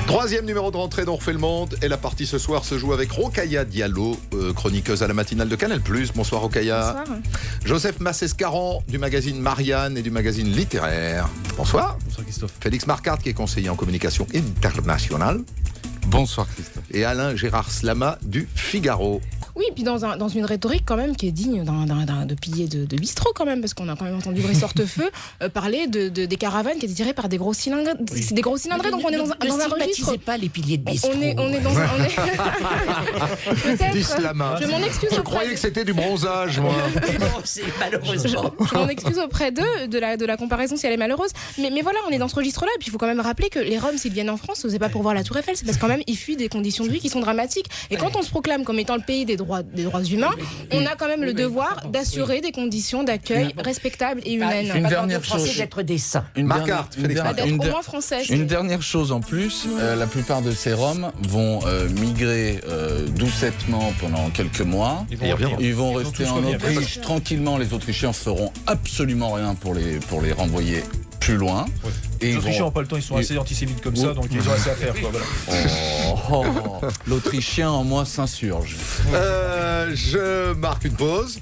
Troisième numéro de rentrée d'On refait le monde. Et la partie ce soir se joue avec Rokhaya Diallo, chroniqueuse à la matinale de Canal+. Bonsoir Rokhaya. Bonsoir. Joseph Massescaron du magazine Marianne et du magazine Littéraire. Bonsoir. Bonsoir Christophe. Félix Marcart qui est conseiller en communication internationale. Bonsoir Christophe. Et Alain Gérard Slama du Figaro. Oui, puis dans une rhétorique quand même qui est digne de pilier de bistrot quand même, parce qu'on a quand même entendu Brice Hortefeux parler des caravanes qui étaient tirées par des gros cylindres. Oui. C'est des gros cylindrés, donc on est dans un registre. pas les piliers de bistrot. On est dans un. Dit Peut-être. Slama. Je m'en excuse Je auprès croyais que c'était du bronzage, moi. Non, c'est malheureusement. Je m'en excuse auprès d'eux de la comparaison si elle est malheureuse. Mais voilà, on est dans ce registre-là. Et puis il faut quand même rappeler que les Roms, s'ils viennent en France, c'est pas pour voir la Tour Eiffel, c'est parce que quand même ils fuient des conditions de vie qui sont dramatiques. Et quand on se proclame comme étant le pays des droits humains, on a quand même le devoir d'assurer des conditions d'accueil respectables et humaines. Une dernière chose. D'être des saints. Marcart, Félix Marcart. D'être au moins française. Une dernière chose en plus, la plupart de ces Roms vont migrer doucettement pendant quelques mois. Ils vont rester en Autriche tranquillement. Les Autrichiens feront absolument rien pour les renvoyer plus loin. Ouais. Et Les Autrichiens n'ont pas le temps, ils sont assez antisémites comme ça, donc ils ont assez à faire. Quoi, voilà. L'Autrichien en moi s'insurge. Je marque une pause.